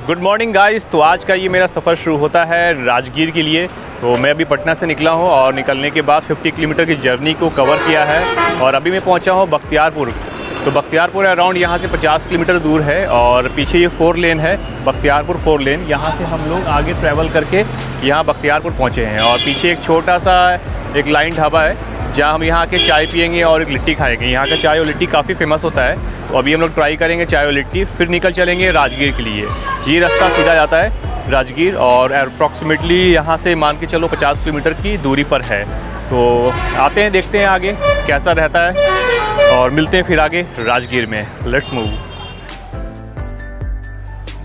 Good morning guys. तो आज का ये मेरा सफ़र शुरू होता है राजगीर के लिए। तो मैं अभी पटना से निकला हूँ और निकलने के बाद 50 किलोमीटर की जर्नी को कवर किया है और अभी मैं पहुँचा हूँ बख्तियारपुर। तो बख्तियारपुर अराउंड यहाँ से 50 किलोमीटर दूर है और पीछे ये 4 लेन है, बख्तियारपुर 4 लेन। यहाँ से हम लोग आगे ट्रैवल करके यहाँ बख्तियारपुर पहुँचे हैं और पीछे एक छोटा सा एक लाइन ढाबा है जहाँ हम यहाँ के चाय पियेंगे और एक लिट्टी खाएंगे। यहाँ का चाय और लिट्टी काफ़ी फेमस होता है, तो अभी हम लोग ट्राई करेंगे चाय और लिट्टी, फिर निकल चलेंगे राजगीर के लिए। ये रास्ता सीधा जाता है राजगीर और अप्रॉक्सीमेटली यहाँ से मान के चलो 50 किलोमीटर की दूरी पर है। तो आते हैं, देखते हैं आगे कैसा रहता है और मिलते हैं फिर आगे राजगीर में। Let's move.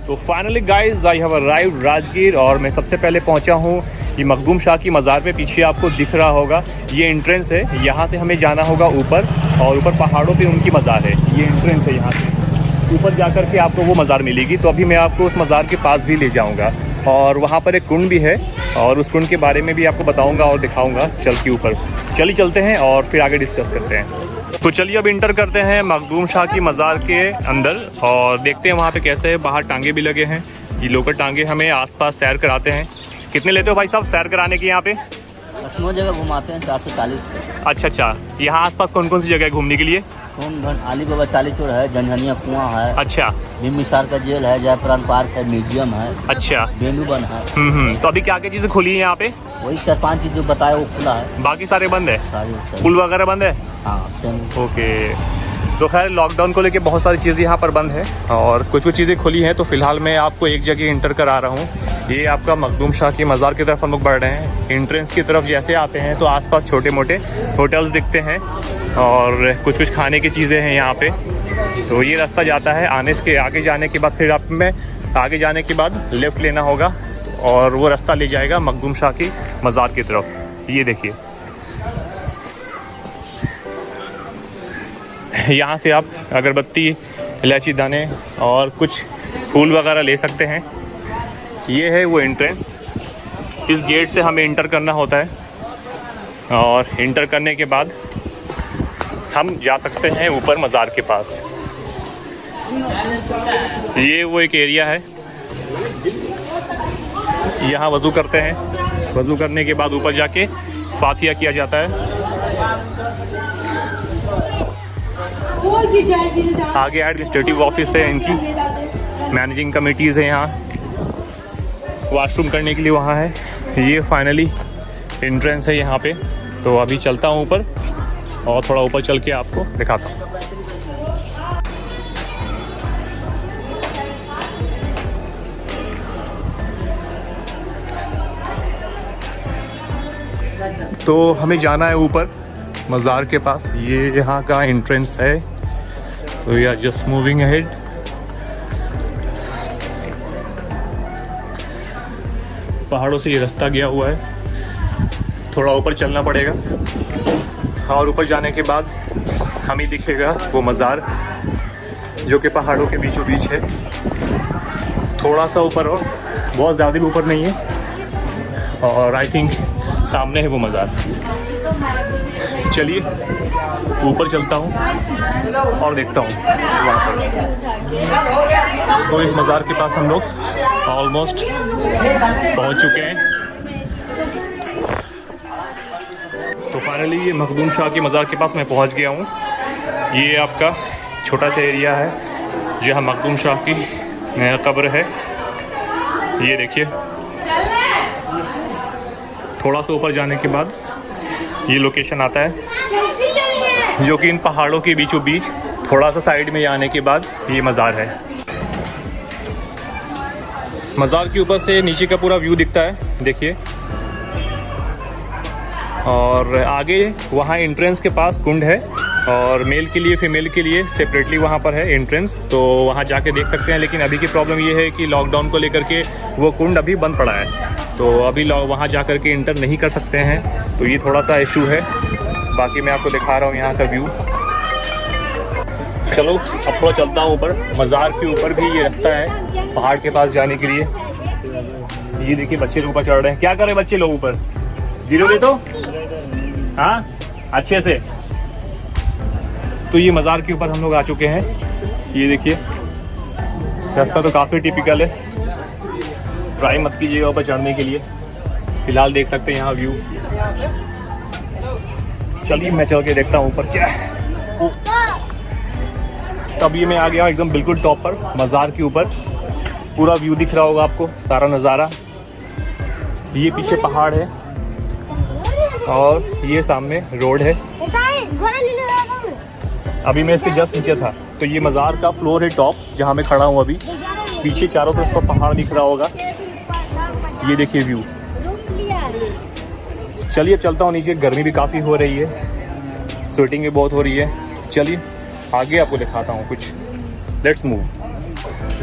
तो finally guys I have arrived Rajgir और मैं सबसे पहले पहुँचा हूँ ये मखदूम शाह की मज़ार पे। पीछे आपको दिख रहा होगा ये एंट्रेंस है, यहाँ से हमें जाना होगा ऊपर और ऊपर पहाड़ों पे उनकी मज़ार है। ये एंट्रेंस है, यहाँ से ऊपर जाकर के आपको वो मज़ार मिलेगी। तो अभी मैं आपको उस मज़ार के पास भी ले जाऊँगा और वहाँ पर एक कुंड भी है और उस कुंड के बारे में भी आपको बताऊँगा और दिखाऊँगा चल के ऊपर। चलिए चलते हैं और फिर आगे डिस्कस करते हैं। तो चलिए अब इंटर करते हैं मखदूम शाह की मज़ार के अंदर और देखते हैं वहाँ पे कैसे है। बाहर टांगे भी लगे हैं, ये लोकल टांगे हमें आसपास सैर कराते हैं। कितने लेते हो भाई साहब सैर कराने की यहाँ पे? 9 जगह घुमाते हैं, 440। अच्छा, यहाँ आसपास कौन कौन सी जगह है घूमने के लिए? अली बाबा चालीचौर है, झंझनिया कुआं है, अच्छा, भीम मिसार का जेल है, जयपुरान पार्क है, म्यूजियम है, अच्छा, बेनूबन है। तो अभी क्या क्या चीज़ें खुली है यहाँ पे? वही 4-5 चीज जो बताया वो खुला है, बाकी सारे बंद है, सारी पुल वगैरह बंद है। हाँ ओके, तो खैर लॉकडाउन को लेके बहुत सारी चीज़ें यहाँ पर बंद है और कुछ चीज़ें खुली हैं। तो फिलहाल मैं आपको एक जगह इंटर करा रहा हूँ। ये आपका मखदूम शाह की मज़ार की तरफ हम लोग बढ़ रहे हैं। एंट्रेंस की तरफ जैसे आते हैं तो आसपास छोटे मोटे होटल्स दिखते हैं और कुछ खाने की चीज़ें हैं यहाँ पे। तो ये रास्ता जाता है आगे जाने के बाद फिर आप में आगे जाने के बाद लेफ़्ट लेना होगा और वो रास्ता ले जाएगा मखदूम शाह की मज़ार की तरफ। ये देखिए, यहाँ से आप अगरबत्ती, इलायची दाने और कुछ फूल वगैरह ले सकते हैं। ये है वो एंट्रेंस, इस गेट से हमें इंटर करना होता है और इंटर करने के बाद हम जा सकते हैं ऊपर मज़ार के पास। ये वो एक एरिया है, यहाँ वज़ू करते हैं। वज़ू करने के बाद ऊपर जाके फातिहा किया जाता है। आगे एडमिनिस्ट्रेटिव ऑफिस है इनकी, मैनेजिंग कमिटीज़ है यहाँ, वॉशरूम करने के लिए वहाँ है। ये फाइनली एंट्रेंस है यहाँ पे। तो अभी चलता हूँ ऊपर और थोड़ा ऊपर चल के आपको दिखाता हूँ। तो हमें जाना है ऊपर मज़ार के पास। ये यहाँ का एंट्रेंस है। तो we are just moving ahead. पहाड़ों से ये रास्ता गया हुआ है, थोड़ा ऊपर चलना पड़ेगा और ऊपर जाने के बाद हमें दिखेगा वो मज़ार जो कि पहाड़ों के बीचों बीच है। थोड़ा सा ऊपर और बहुत ज़्यादा भी ऊपर नहीं है और आई थिंक सामने है वो मज़ार। चलिए ऊपर चलता हूँ और देखता हूँ वहाँ पर। तो इस मज़ार के पास हम लोग ऑलमोस्ट पहुँच चुके हैं। तो फाइनली ये मखदूम शाह की मज़ार के पास मैं पहुँच गया हूँ। ये आपका छोटा सा एरिया है जहाँ मखदूम शाह की कब्र है। ये देखिए, थोड़ा सा ऊपर जाने के बाद ये लोकेशन आता है जो कि इन पहाड़ों के बीचों बीच थोड़ा सा साइड में आने के बाद ये मज़ार है। मज़ार के ऊपर से नीचे का पूरा व्यू दिखता है, देखिए। और आगे वहाँ एंट्रेंस के पास कुंड है और मेल के लिए फीमेल के लिए सेपरेटली वहाँ पर है एंट्रेंस, तो वहाँ जाके देख सकते हैं। लेकिन अभी की प्रॉब्लम ये है कि लॉकडाउन को लेकर के वो कुंड अभी बंद पड़ा है, तो अभी वहाँ जा कर के इंटर नहीं कर सकते हैं। तो ये थोड़ा सा इशू है। बाकी मैं आपको दिखा रहा हूँ यहाँ का व्यू। चलो अब थोड़ा चलता हूँ ऊपर। मज़ार के ऊपर भी ये रास्ता है पहाड़ के पास जाने के लिए। ये देखिए बच्चे लोग ऊपर चढ़ रहे हैं। क्या कर रहे हैं बच्चे लोग ऊपर? गिरोगे तो? हाँ, अच्छे से। तो ये मज़ार के ऊपर हम लोग आ चुके हैं। ये देखिए रास्ता तो काफ़ी टिपिकल है, ट्राई मत कीजिएगा ऊपर चढ़ने के लिए। फिलहाल देख सकते हैं यहाँ व्यू। चलिए मैं चल के देखता हूँ ऊपर क्या है। तब ये मैं आ गया हूँ एकदम बिल्कुल टॉप पर, मज़ार के ऊपर। पूरा व्यू दिख रहा होगा आपको, सारा नज़ारा। ये पीछे पहाड़ है और ये सामने रोड है। अभी मैं इसके जस्ट नीचे था। तो ये मज़ार का फ्लोर है टॉप, जहाँ मैं खड़ा हूँ अभी। पीछे चारों तरफ का पहाड़ दिख रहा होगा। ये देखिए व्यू। चलिए अब चलता हूँ नीचे, गर्मी भी काफ़ी हो रही है, स्वेटिंग भी बहुत हो रही है। चलिए आगे आपको दिखाता हूँ कुछ। Let's move.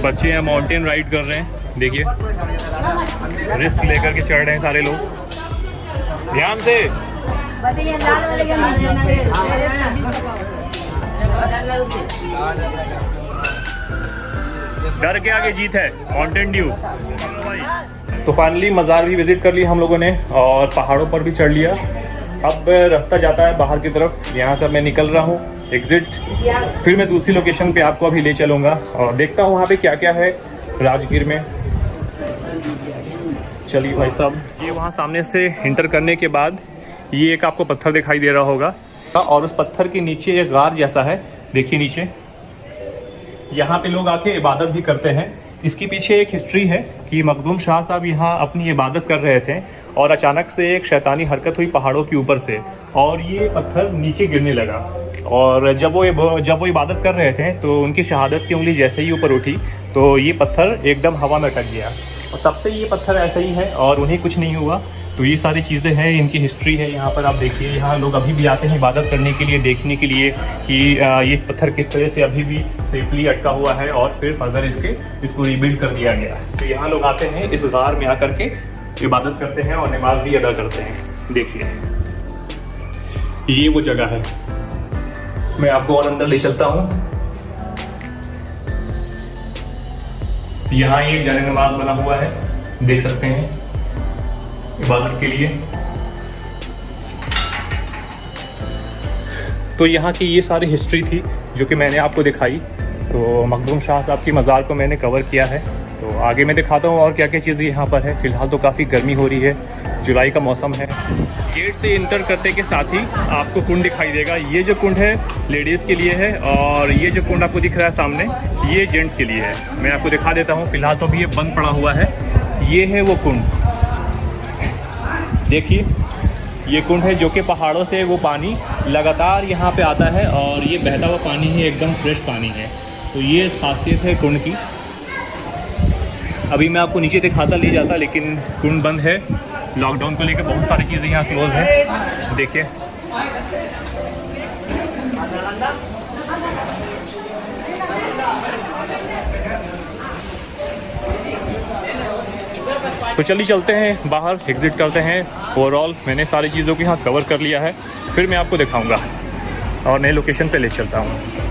बच्चे यहाँ माउंटेन राइड कर रहे हैं, देखिए रिस्क लेकर के चढ़ रहे हैं सारे लोग। ध्यान से। डर के आगे जीत है, माउंटेन ड्यू। तो फाइनली मज़ार भी विजिट कर लिया हम लोगों ने और पहाड़ों पर भी चढ़ लिया। अब रास्ता जाता है बाहर की तरफ। यहाँ से मैं निकल रहा हूँ एग्जिट। फिर मैं दूसरी लोकेशन पे आपको अभी ले चलूँगा और देखता हूँ वहाँ पे क्या क्या है राजगीर में। चलिए भाई साहब, ये वहाँ सामने से इंटर करने के बाद ये एक आपको पत्थर दिखाई दे रहा होगा और उस पत्थर के नीचे एक गार जैसा है, देखिए नीचे। यहाँ पे लोग आके इबादत भी करते हैं। इसके पीछे एक हिस्ट्री है कि मखदूम शाह साहब यहाँ अपनी इबादत कर रहे थे और अचानक से एक शैतानी हरकत हुई पहाड़ों के ऊपर से और ये पत्थर नीचे गिरने लगा। और जब वो इबादत कर रहे थे तो उनकी शहादत की उंगली जैसे ही ऊपर उठी तो ये पत्थर एकदम हवा में अटक गया और तब से ये पत्थर ऐसा ही है और उन्हें कुछ नहीं हुआ। तो ये सारी चीज़ें हैं, इनकी हिस्ट्री है। यहाँ पर आप देखिए, यहाँ लोग अभी भी आते हैं इबादत करने के लिए, देखने के लिए कि ये पत्थर किस तरह से अभी भी सेफली अटका हुआ है और फिर फर्दर इसको रिबिल्ड कर दिया गया। तो यहाँ लोग आते हैं, इस गार में आकर के इबादत करते हैं और नमाज भी अदा करते हैं। देखिए ये वो जगह है। मैं आपको और अंदर ले चलता हूँ। यहाँ एक जाने नमाज बना हुआ है, देख सकते हैं, इबादत के लिए। तो यहाँ की ये सारी हिस्ट्री थी जो कि मैंने आपको दिखाई। तो मखदूम शाह साहब की मज़ार को मैंने कवर किया है। तो आगे मैं दिखाता हूँ और क्या क्या चीज़ें यहाँ पर है। फ़िलहाल तो काफ़ी गर्मी हो रही है, जुलाई का मौसम है। गेट से इंटर करते के साथ ही आपको कुंड दिखाई देगा। ये जो कुंड है लेडीज़ के लिए है और ये जो कुंड आपको दिख रहा है सामने, ये जेंट्स के लिए है। मैं आपको दिखा देता हूँ। फ़िलहाल तो अभी ये बंद पड़ा हुआ है। ये है वो कुंड, देखिए ये कुंड है जो कि पहाड़ों से वो पानी लगातार यहाँ पे आता है और ये बहता हुआ पानी है, एकदम फ्रेश पानी है। तो ये खासियत है कुंड की। अभी मैं आपको नीचे दिखाता ले जाता, लेकिन कुंड बंद है। लॉकडाउन को लेकर बहुत सारी चीज़ें यहाँ क्लोज है। देखिए तो चलिए चलते हैं बाहर, एग्जिट करते हैं। ओवरऑल मैंने सारी चीज़ों को यहाँ कवर कर लिया है। फिर मैं आपको दिखाऊंगा और नई लोकेशन पे ले चलता हूँ।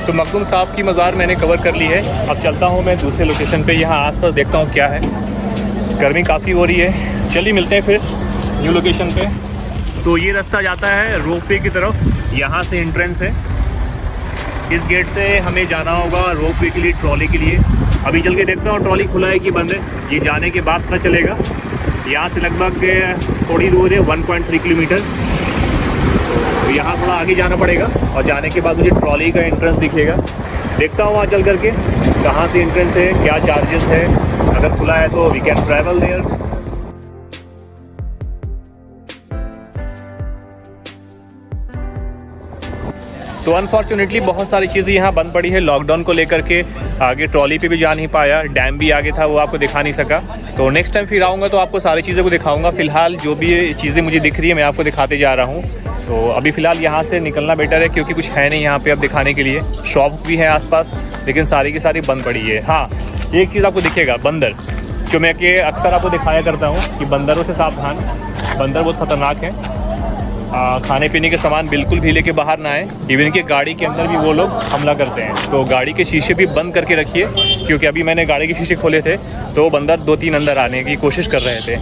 तो मखदूम साहब की मज़ार मैंने कवर कर ली है। अब चलता हूँ मैं दूसरे लोकेशन पे। यहाँ आसपास देखता हूँ क्या है। गर्मी काफ़ी हो रही है। चलिए मिलते हैं फिर न्यू लोकेशन पे। तो ये रास्ता जाता है रोपवे की तरफ। यहाँ से एंट्रेंस है। इस गेट से हमें जाना होगा रोपवे के लिए, ट्रॉली के लिए। अभी चल के देखता हूँ ट्रॉली खुला है कि बंद है। ये जाने के बाद पता चलेगा। यहाँ से लगभग थोड़ी दूर है, 1.3 किलोमीटर। तो यहाँ थोड़ा आगे जाना पड़ेगा और जाने के बाद मुझे ट्रॉली का एंट्रेंस दिखेगा। देखता हूँ वहाँ चल करके कहाँ से एंट्रेंस है, क्या चार्जेस है। अगर खुला है तो वी कैन ट्रैवल देयर। तो अनफॉर्चुनेटली बहुत सारी चीज़ें यहाँ बंद पड़ी है लॉकडाउन को लेकर के। आगे ट्रॉली पे भी जा नहीं पाया, डैम भी आगे था, वो आपको दिखा नहीं सका। तो नेक्स्ट टाइम फिर आऊँगा तो आपको सारी चीज़ों को दिखाऊंगा। फ़िलहाल जो भी चीज़ें मुझे दिख रही है मैं आपको दिखाते जा रहा हूँ। तो अभी फ़िलहाल यहाँ से निकलना बेटर है, क्योंकि कुछ है नहीं यहाँ पे अब दिखाने के लिए। शॉप्स भी हैं आसपास, लेकिन सारी की सारी बंद पड़ी है। हाँ, एक चीज़ आपको दिखेगा, बंदर, जो मैं कि अक्सर आपको दिखाया करता हूँ कि बंदरों से सावधान, बंदर बहुत ख़तरनाक है। खाने पीने के सामान बिल्कुल भी लेके बाहर ना आए। इवन कि गाड़ी के अंदर भी वो लोग हमला करते हैं, तो गाड़ी के शीशे भी बंद करके रखिए, क्योंकि अभी मैंने गाड़ी के शीशे खोले थे तो बंदर 2-3 अंदर आने की कोशिश कर रहे थे।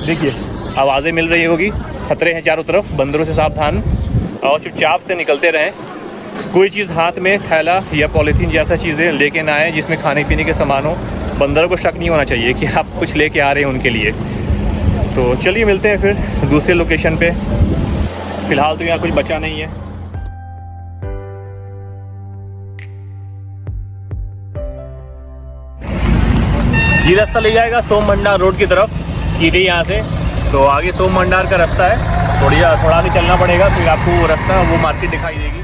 देखिए, आवाज़ें मिल रही होगी, खतरे हैं चारों तरफ, बंदरों से सावधान और चुपचाप से निकलते रहें। कोई चीज़ हाथ में थैला या पॉलीथीन जैसा चीज़ें लेके ना आए जिसमें खाने पीने के सामान हो। बंदरों को शक नहीं होना चाहिए कि आप कुछ लेके आ रहे हैं उनके लिए। तो चलिए मिलते हैं फिर दूसरे लोकेशन पे। फ़िलहाल तो यहाँ कुछ बचा नहीं है। ये रास्ता ले जाएगा सोम भंडार रोड की तरफ, सीधे यहाँ से। तो आगे सोम भंडार का रास्ता है, थोड़ा आगे चलना पड़ेगा, फिर आपको वो रास्ता, वो मार्केट दिखाई देगी।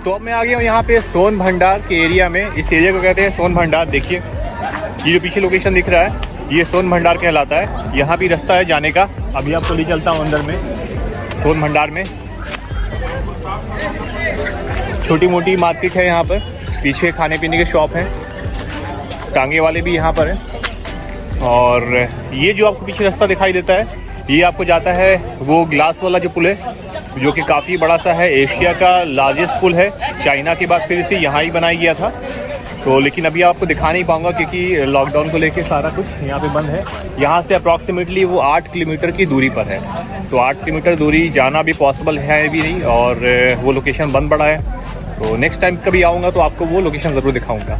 तो अब मैं आ गया हूँ यहाँ पे सोन भंडार के एरिया में। इस एरिया को कहते हैं सोन भंडार। देखिए, ये जो पीछे लोकेशन दिख रहा है, ये सोन भंडार कहलाता है। यहाँ भी रास्ता है जाने का, अभी आपको ले चलता हूँ अंदर में। सोन भंडार में छोटी मोटी मार्केट है यहाँ पर, पीछे खाने पीने के शॉप हैं, टांगे वाले भी यहाँ पर हैं। और ये जो आपको पीछे रास्ता दिखाई देता है, ये आपको जाता है वो ग्लास वाला जो पुल है, जो कि काफ़ी बड़ा सा है, एशिया का लार्जेस्ट पुल है। चाइना के बाद फिर इसे यहाँ ही बनाया गया था। तो लेकिन अभी आपको दिखा नहीं पाऊँगा, क्योंकि लॉकडाउन को लेके सारा कुछ यहाँ पे बंद है। यहाँ से अप्रॉक्सीमेटली वो 8 किलोमीटर की दूरी पर है। तो 8 किलोमीटर दूरी जाना भी पॉसिबल है भी नहीं, और वो लोकेशन बंद पड़ा है। तो नेक्स्ट टाइम कभी आऊँगा तो आपको वो लोकेशन ज़रूर दिखाऊँगा।